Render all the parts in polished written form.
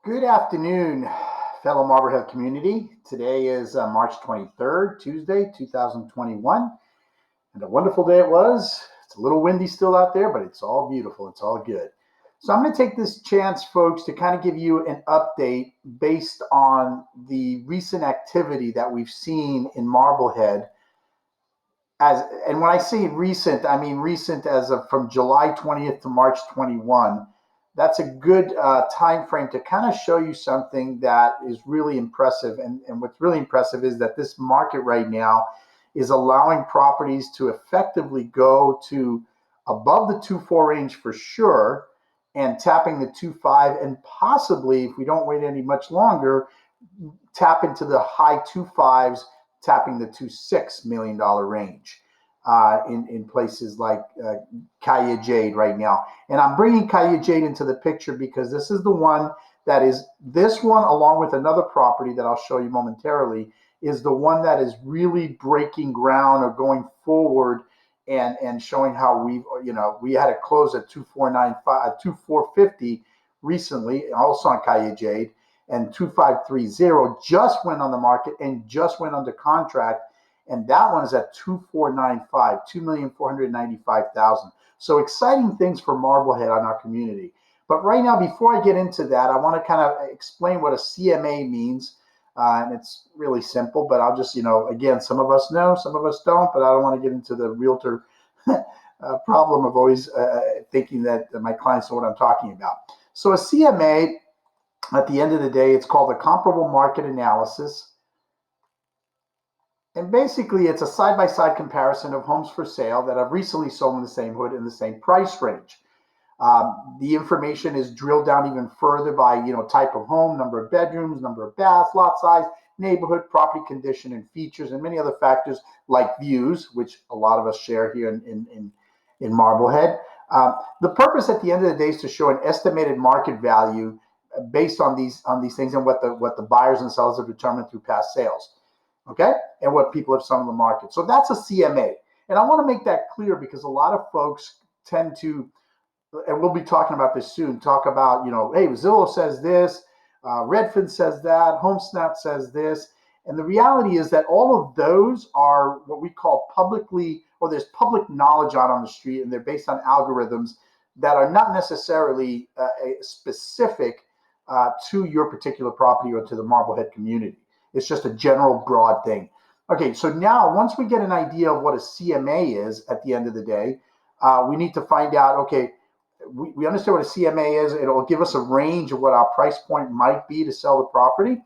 Good afternoon, fellow Marblehead community. Today is March 23rd, Tuesday, 2021, and a wonderful day it was. It's a little windy still out there, but it's all beautiful. It's all good. So I'm going to take this chance, folks, to kind of give you an update based on the recent activity that we've seen in Marblehead. And when I say recent, I mean recent as of from July 20th to March 21. That's a good time frame to kind of show you something that is really impressive. And what's really impressive is that this market right now is allowing properties to effectively go to above the 2.4 range for sure, and tapping the 2.5, and possibly, if we don't wait any much longer, tap into the high 2.5s, tapping the $2.6 million range in places like Calle Jade right now. And I'm bringing Calle Jade into the picture because this is the one that is, this one along with another property that I'll show you momentarily, is the one that is really breaking ground or going forward and showing how we had to close at 2.495, 2.450 recently, also on Calle Jade, and 2.530 just went on the market and just went under contract, and that one is at 2.495, 2,495,000. So exciting things for Marblehead on our community. But right now, before I get into that, I want to kind of explain what a CMA means. And it's really simple, but I'll just, again, some of us know, some of us don't, but I don't want to get into the realtor problem of always thinking that my clients know what I'm talking about. So a CMA, at the end of the day, it's called a comparable market analysis. And basically, it's a side-by-side comparison of homes for sale that have recently sold in the same hood in the same price range. The information is drilled down even further by, type of home, number of bedrooms, number of baths, lot size, neighborhood, property condition, and features, and many other factors like views, which a lot of us share here in Marblehead. The purpose at the end of the day is to show an estimated market value based on these things and what the buyers and sellers have determined through past sales, okay, and what people have sold in the market. So that's a CMA, and I want to make that clear because a lot of folks tend to, and we'll be talking about this soon, talk about, hey, Zillow says this, Redfin says that, HomeSnap says this. And the reality is that all of those are what we call publicly, or there's public knowledge out on the street, and they're based on algorithms that are not necessarily specific to your particular property or to the Marblehead community. It's just a general broad thing. Okay, so now once we get an idea of what a CMA is at the end of the day, we need to find out, okay, we understand what a CMA is. It'll give us a range of what our price point might be to sell the property.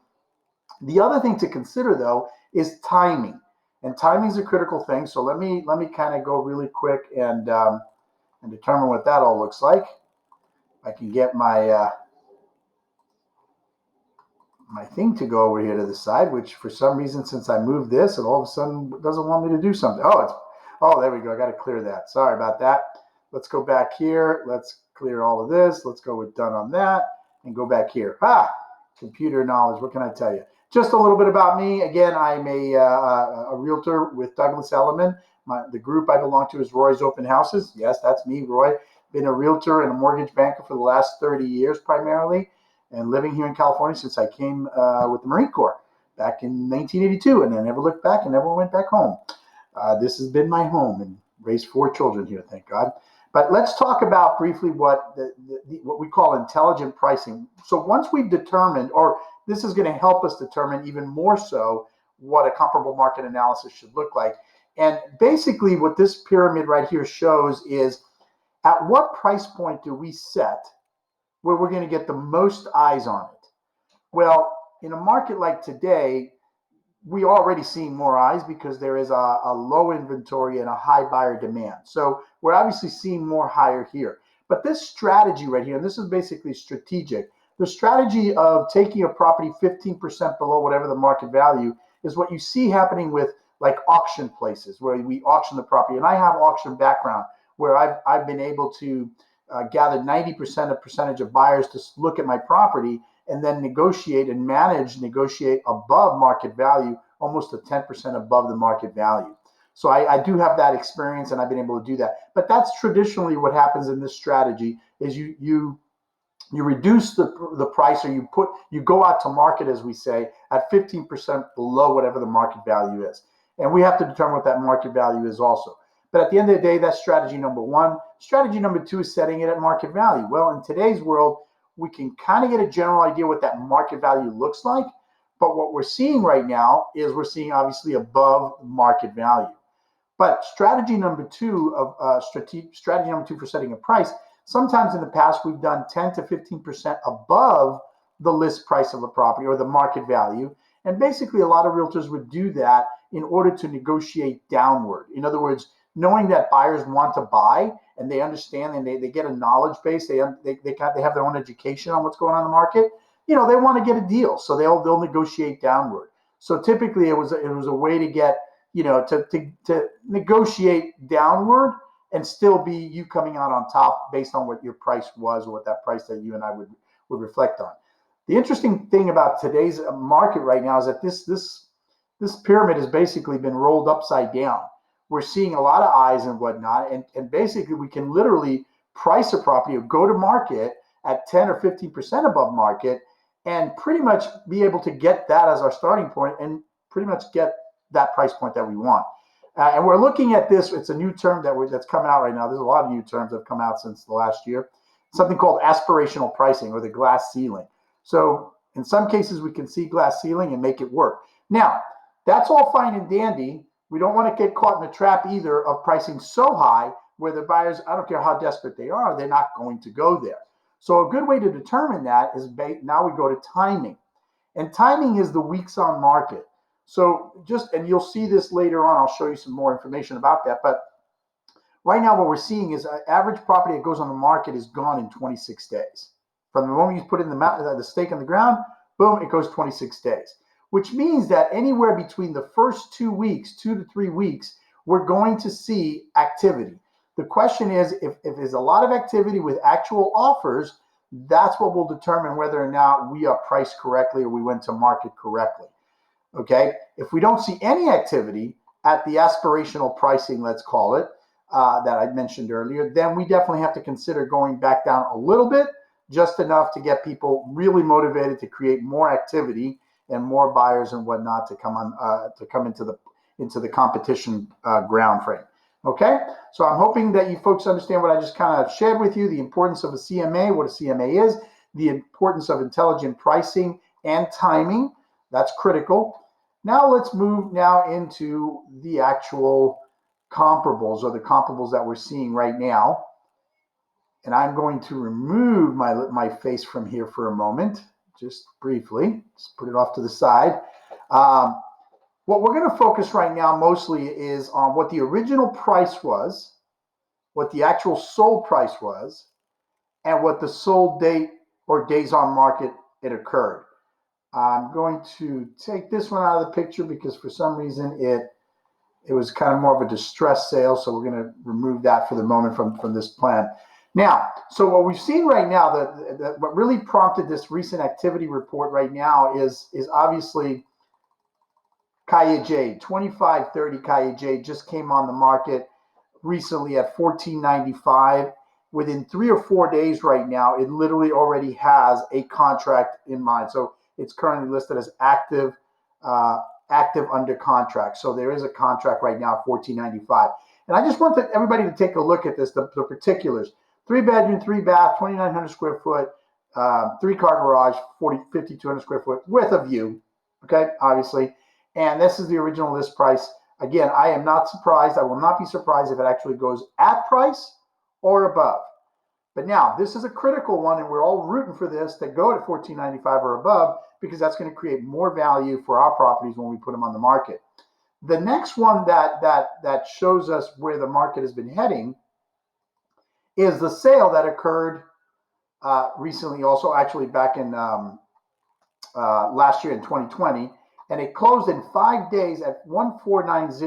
The other thing to consider, though, is timing. And timing is a critical thing. So let me kind of go really quick and determine what that all looks like. I can get my my thing to go over here to the side, which for some reason, since I moved this, it all of a sudden doesn't want me to do something. Oh, there we go. I got to clear that. Sorry about that. Let's go back here. Let's clear all of this. Let's go with done on that and go back here. Computer knowledge. What can I tell you? Just a little bit about me. Again, I'm a realtor with Douglas Elliman. The group I belong to is Roy's Open Houses. Yes, that's me, Roy. Been a realtor and a mortgage banker for the last 30 years primarily, and living here in California since I came with the Marine Corps back in 1982, and I never looked back and never went back home. This has been my home, and raised 4 children here, thank God. But let's talk about briefly what we call intelligent pricing. So once we've determined, or this is going to help us determine even more so what a comparable market analysis should look like. And basically what this pyramid right here shows is at what price point do we set where we're going to get the most eyes on it? Well, in a market like today, we already seeing more eyes because there is a low inventory and a high buyer demand. So we're obviously seeing more higher here. But this strategy right here, and this is basically strategic, the strategy of taking a property 15% below whatever the market value is what you see happening with like auction places where we auction the property. And I have auction background where I've been able to gather 90% of percentage of buyers to look at my property and then negotiate above market value, almost a 10% above the market value. So I do have that experience, and I've been able to do that. But that's traditionally what happens in this strategy is you you reduce the price, or you go out to market, as we say, at 15% below whatever the market value is. And we have to determine what that market value is also. But at the end of the day, that's strategy number one. Strategy number two is setting it at market value. Well, in today's world, we can kind of get a general idea what that market value looks like. But what we're seeing right now is we're seeing obviously above market value. But strategy number two for setting a price, sometimes in the past we've done 10 to 15% above the list price of a property or the market value. And basically a lot of realtors would do that in order to negotiate downward. In other words, knowing that buyers want to buy and they understand and they get a knowledge base, they have their own education on what's going on in the market. They want to get a deal, so they'll negotiate downward. So typically it was a way to get to negotiate downward and still be you coming out on top based on what your price was or what that price that you and I would reflect on. The interesting thing about today's market right now is that this pyramid has basically been rolled upside down. We're seeing a lot of eyes and whatnot, and basically we can literally price a property or go to market at 10 or 15% above market and pretty much be able to get that as our starting point and pretty much get that price point that we want. And we're looking at this. It's a new term that's coming out right now. There's a lot of new terms that have come out since the last year. Something called aspirational pricing, or the glass ceiling. So in some cases, we can see glass ceiling and make it work. Now, that's all fine and dandy. We don't want to get caught in the trap either of pricing so high where the buyers, I don't care how desperate they are, they're not going to go there. So a good way to determine that is now we go to timing. And timing is the weeks on market. So and you'll see this later on, I'll show you some more information about that. But right now what we're seeing is an average property that goes on the market is gone in 26 days. From the moment you put in the stake in the ground, boom, it goes 26 days. Which means that anywhere between the first 2 weeks, 2 to 3 weeks, we're going to see activity. The question is, if there's a lot of activity with actual offers, that's what will determine whether or not we are priced correctly or we went to market correctly. Okay, if we don't see any activity at the aspirational pricing, let's call it, that I mentioned earlier, then we definitely have to consider going back down a little bit, just enough to get people really motivated to create more activity and more buyers and whatnot to come into the competition ground frame. Okay, so I'm hoping that you folks understand what I just kind of shared with you, the importance of a CMA, what a CMA is, the importance of intelligent pricing and timing. That's critical. Now let's move into the actual comparables, or the comparables that we're seeing right now. And I'm going to remove my face from here for a moment, just briefly. Just put it off to the side. What we're going to focus right now mostly is on what the original price was, what the actual sold price was, and what the sold date or days on market it occurred. I'm going to take this one out of the picture because for some reason it was kind of more of a distress sale, so we're going to remove that for the moment from this plan. Now, so what we've seen right now, what really prompted this recent activity report right now is obviously Calle J, 2530 Calle J just came on the market recently at $14.95. Within 3 or 4 days right now, it literally already has a contract in mind. So it's currently listed as active under contract. So there is a contract right now at $14.95. And I just want everybody to take a look at this, the particulars. 3-bedroom, 3-bath, 2,900 square foot, 3-car garage, 5,200 square foot with a view. Okay, obviously. And this is the original list price. Again, I am not surprised. I will not be surprised if it actually goes at price or above. But now, this is a critical one, and we're all rooting for this to go at $14.95 or above, because that's going to create more value for our properties when we put them on the market. The next one that shows us where the market has been heading is the sale that occurred recently, also actually back in last year in 2020, and it closed in 5 days at 1,490.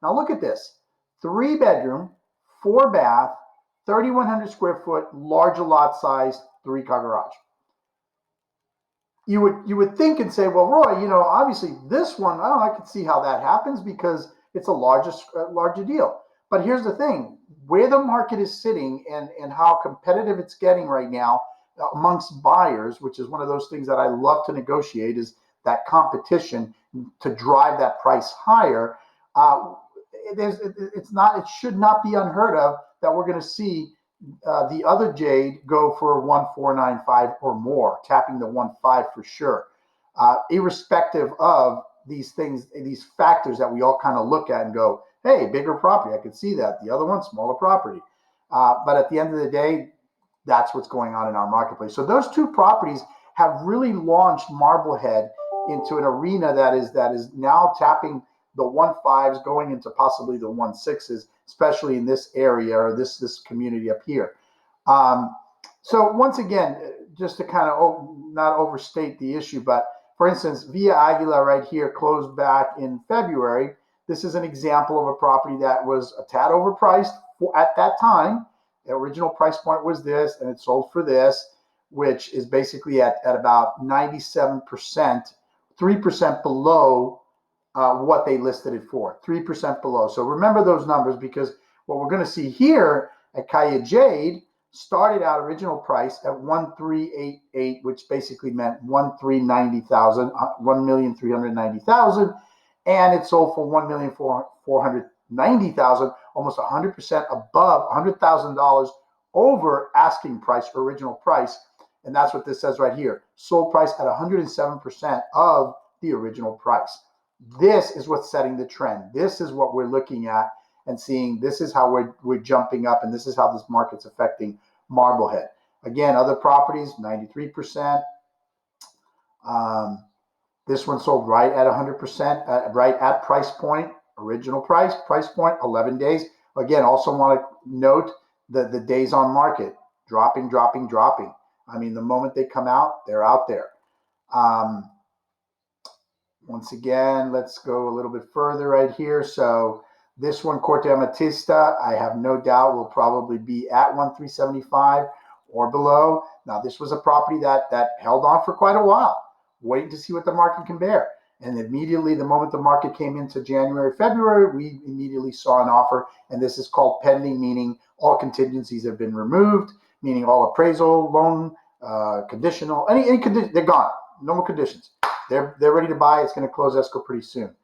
Now look at this: 3-bedroom, 4-bath, 3,100 square foot, larger lot size, 3-car garage. You would think and say, well, Roy, obviously this one, I can see how that happens because it's a larger deal. But here's the thing: where the market is sitting and how competitive it's getting right now, amongst buyers, which is one of those things that I love to negotiate, is that competition to drive that price higher. It should not be unheard of that we're going to see the other jade go for 1495 or more, tapping the 15 for sure, irrespective of these things, these factors that we all kind of look at and go, hey, bigger property, I could see that. The other one, smaller property. But at the end of the day, that's what's going on in our marketplace. So those two properties have really launched Marblehead into an arena that is now tapping the 15s, going into possibly the 16s, especially in this area or this community up here. So once again, just to kind of not overstate the issue, but for instance, Villa Aguila right here closed back in February. This is an example of a property that was a tad overpriced at that time. The original price point was this, and it sold for this, which is basically at about 97%, 3% below what they listed it for, 3% below. So remember those numbers, because what we're going to see here at Calle Jade started out original price at 1388, which basically meant 1,390,000, and it sold for 1,490,000, almost 100% above, $100,000 over asking price, original price. And that's what this says right here. Sold price at 107% of the original price. This is what's setting the trend. This is what we're looking at and seeing. This is how we're jumping up, and this is how this market's affecting Marblehead. Again, other properties, 93%. This one sold right at 100%, right at price point, original price point, 11 days. Again, also want to note the days on market, dropping. I mean, the moment they come out, they're out there. Once again, let's go a little bit further right here. So this one, Corte Amatista, I have no doubt will probably be at 1,375 or below. Now, this was a property that held on for quite a while, waiting to see what the market can bear. And immediately, the moment the market came into January, February, we immediately saw an offer. And this is called pending, meaning all contingencies have been removed, meaning all appraisal, loan, conditional, any condition, they're gone. No more conditions. They're ready to buy. It's going to close escrow pretty soon.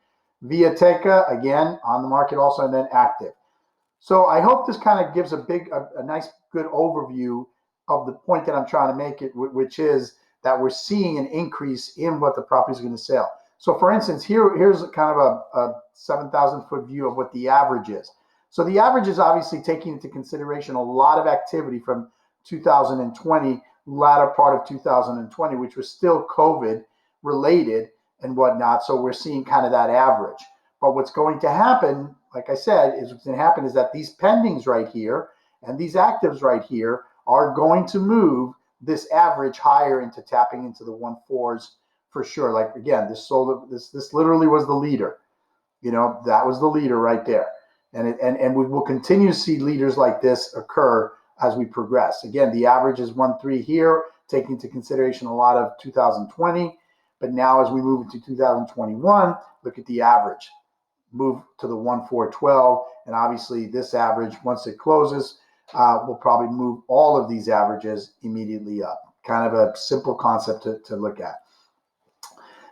Viateca, again, on the market also, and then active. So I hope this kind of gives a nice, good overview of the point that I'm trying to make it, which is that we're seeing an increase in what the property is going to sell. So for instance, here's kind of a 7,000-foot view of what the average is. So the average is obviously taking into consideration a lot of activity from 2020, latter part of 2020, which was still COVID related and whatnot. So we're seeing kind of that average. But what's going to happen, like I said, is that these pendings right here and these actives right here are going to move this average higher into tapping into the 14s for sure. Like again, this literally was the leader. You know, that was the leader right there. And we will continue to see leaders like this occur as we progress. Again, the average is 1.3 here, taking into consideration a lot of 2020. But now as we move into 2021, look at the average. Move to the 1.412. And obviously this average, once it closes, will probably move all of these averages immediately up. Kind of a simple concept to look at.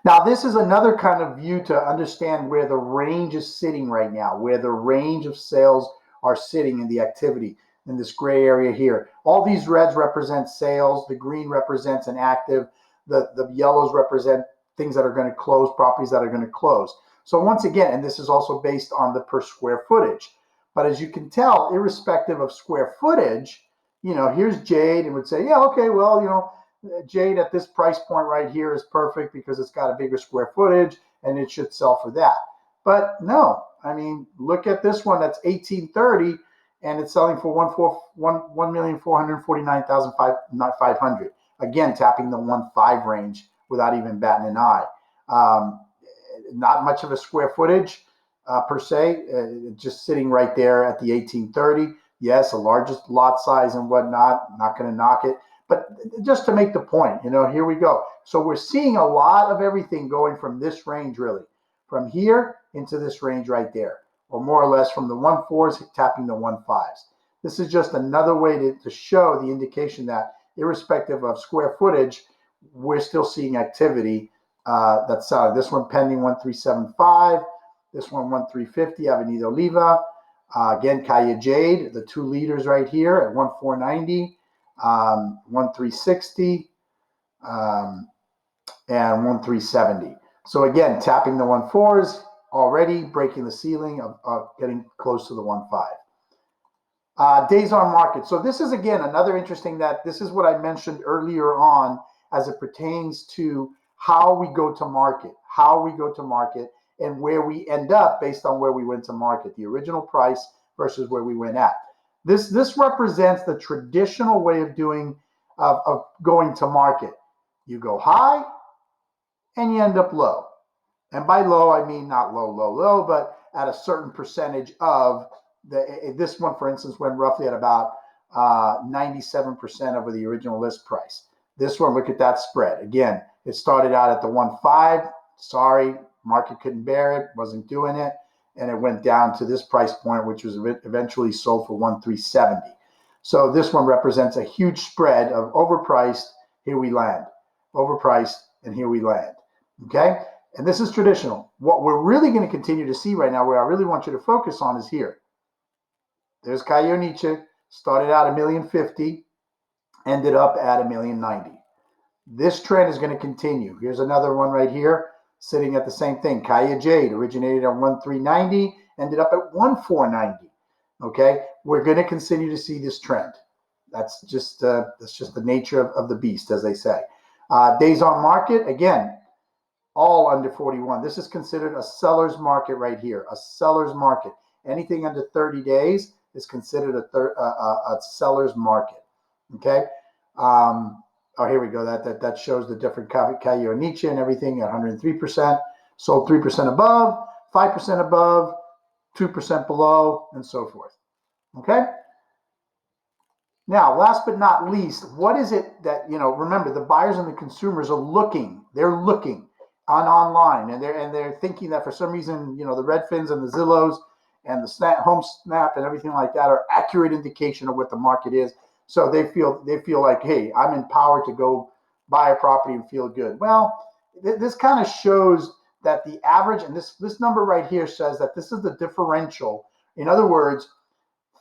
Now, this is another kind of view to understand where the range is sitting right now, where the range of sales are sitting in the activity in this gray area here. All these reds represent sales. The green represents an active. The yellows represent things that are going to close, properties that are going to close. So once again, and this is also based on the per square footage. But as you can tell, irrespective of square footage, you know, here's Jade and would say, yeah, okay, well, you know, Jade at this price point right here is perfect because it's got a bigger square footage and it should sell for that. But no, I mean, look at this one that's 1830 and it's selling for 1,449,500. Again, tapping the 1.5 range without even batting an eye. Not much of a square footage per se, just sitting right there at the 1830. Yes, the largest lot size and whatnot, not going to knock it. But just to make the point, you know, here we go. So we're seeing a lot of everything going from this range, really, from here into this range right there, or more or less from the 1.4s tapping the 1.5s. This is just another way to show the indication that irrespective of square footage, we're still seeing activity that's selling. This one pending 1375, this one 1350, Avenida Oliva. Again, Calle Jade, the 2 leaders right here at 1490, 1360, and 1370. So again, tapping the 14s, already breaking the ceiling of getting close to the 15. Days on market. So this is, again, another interesting this is what I mentioned earlier on as it pertains to how we go to market, and where we end up based on where we went to market, the original price versus where we went at. This represents the traditional way of going to market. You go high and you end up low. And by low, I mean not low, but at a certain percentage of this one, for instance, went roughly at about 97% over the original list price. This one, look at that spread. Again, it started out at the 1.5. Sorry, market couldn't bear it, wasn't doing it. And it went down to this price point, which was eventually sold for 1.370. So this one represents a huge spread of overpriced, here we land. Overpriced, and here we land. Okay? And this is traditional. What we're really going to continue to see right now, where I really want you to focus on, is here. There's Calle Nietzsche, started out $1,050,000, ended up at $1,090,000. This trend is going to continue. Here's another one right here, sitting at the same thing. Calle Jade originated at 1390, ended up at 1490. Okay, we're going to continue to see this trend. That's just the nature of the beast, as they say. Days on market, again, all under 41. This is considered a seller's market right here, a seller's market. Anything under 30 days is considered a seller's market. Okay. Here we go. That shows the different Calle Nietzsche and everything at 103%. Sold 3% above, 5% above, 2% below, and so forth. Okay. Now, last but not least, what is it that, remember, the buyers and the consumers are looking. They're looking online, and they're thinking that for some reason, the Redfins and the Zillows and the Home Snap and everything like that are accurate indication of what the market is. So they feel like, hey, I'm empowered to go buy a property and feel good. Well, this kind of shows that the average, and this number right here says that this is the differential. In other words,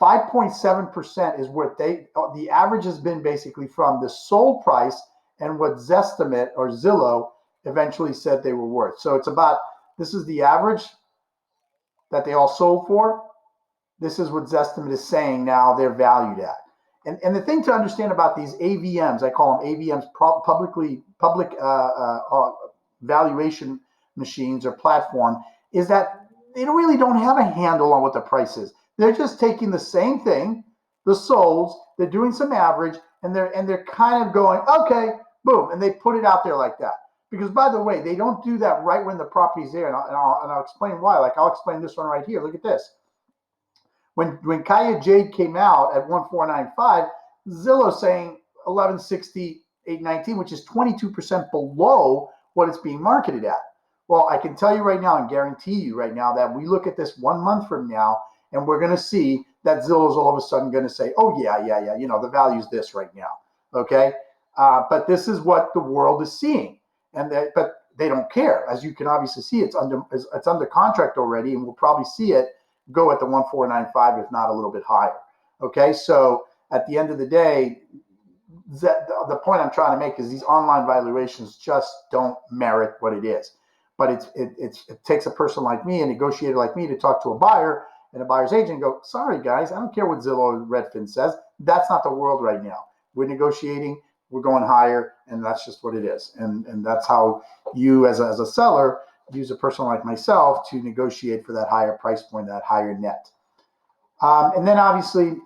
5.7% is what the average has been basically from the sold price and what Zestimate or Zillow eventually said they were worth. So this is the average that they all sold for. This is what Zestimate is saying now they're valued at. And the thing to understand about these AVMs, I call them AVMs, public valuation machines or platform, is that they really don't have a handle on what the price is. They're just taking the same thing, the solds, they're doing some average, and they're kind of going, okay, boom, and they put it out there like that. Because, by the way, they don't do that right when the property's there, and I'll explain why. Like, I'll explain this one right here. Look at this. When Calle Jade came out at 1495, Zillow saying 1160, 819, which is 22% below what it's being marketed at. Well, I can tell you right now and guarantee you right now that we look at this 1 month from now, and we're going to see that Zillow's all of a sudden going to say, oh, yeah, the value's this right now, okay? But this is what the world is seeing, but they don't care. As you can obviously see, it's under contract already, and we'll probably see it go at the 1495, if not a little bit higher, okay? So at the end of the day, the point I'm trying to make is these online valuations just don't merit what it is. But it takes a person like me, a negotiator like me, to talk to a buyer and a buyer's agent and go, sorry, guys, I don't care what Zillow or Redfin says. That's not the world right now. We're negotiating. We're going higher, and that's just what it is. And that's how you, as a seller, use a person like myself to negotiate for that higher price point, that higher net. And then, obviously,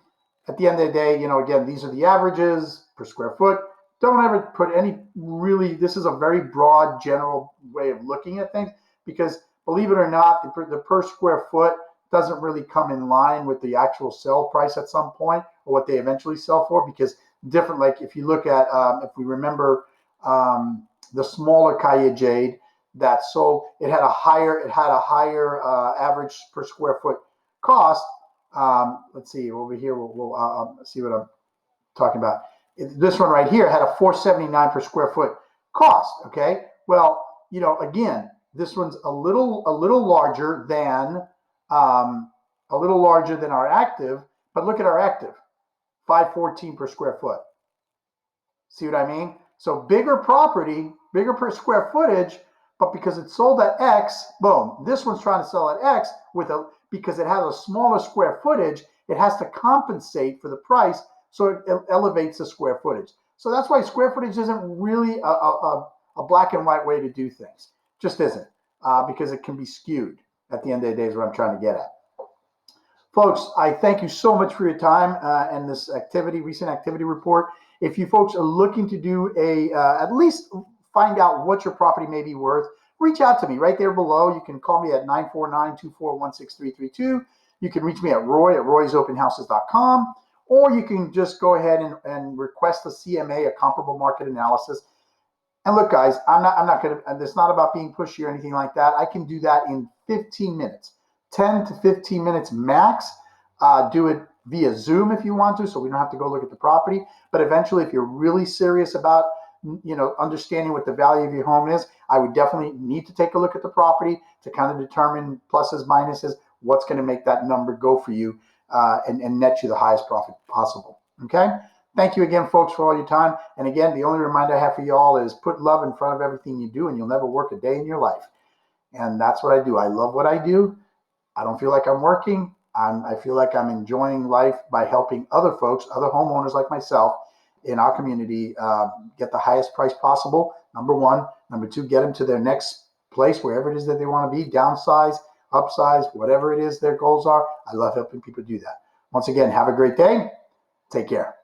at the end of the day, again, these are the averages per square foot. Don't ever put any this is a very broad, general way of looking at things, because believe it or not, the per square foot doesn't really come in line with the actual sell price at some point, or what they eventually sell for, because different, like if you look at, if we remember the smaller Calle Jade that sold, it had a higher average per square foot cost. Let's see over here. We'll see what I'm talking about. this one right here had a $4.79 per square foot cost. Okay, well, again, this one's a little larger than our active, but look at our active, $5.14 per square foot. See what I mean? So bigger property, bigger per square footage, but because it's sold at X, boom, this one's trying to sell at X because it has a smaller square footage, it has to compensate for the price, so it elevates the square footage. So that's why square footage isn't really a black and white way to do things. Just isn't, because it can be skewed at the end of the day is what I'm trying to get at. Folks, I thank you so much for your time and this recent activity report. If you folks are looking to do at least find out what your property may be worth, reach out to me right there below. You can call me at 949-241-6332. You can reach me at roy@roysopenhouses.com, or you can just go ahead and request a CMA, a comparable market analysis. And look, guys, I'm not going to, it's not about being pushy or anything like that. I can do that in 15 minutes, 10 to 15 minutes max. Do it via Zoom if you want to, so we don't have to go look at the property. But eventually, if you're really serious about, understanding what the value of your home is, I would definitely need to take a look at the property to kind of determine pluses, minuses, what's going to make that number go for you and net you the highest profit possible. Okay? Thank you again, folks, for all your time. And again, the only reminder I have for you all is put love in front of everything you do, and you'll never work a day in your life. And that's what I do. I love what I do. I don't feel like I'm working. I feel like I'm enjoying life by helping other folks, other homeowners like myself in our community get the highest price possible, number one. Number two, get them to their next place, wherever it is that they want to be, downsize, upsize, whatever it is their goals are. I love helping people do that. Once again, have a great day. Take care.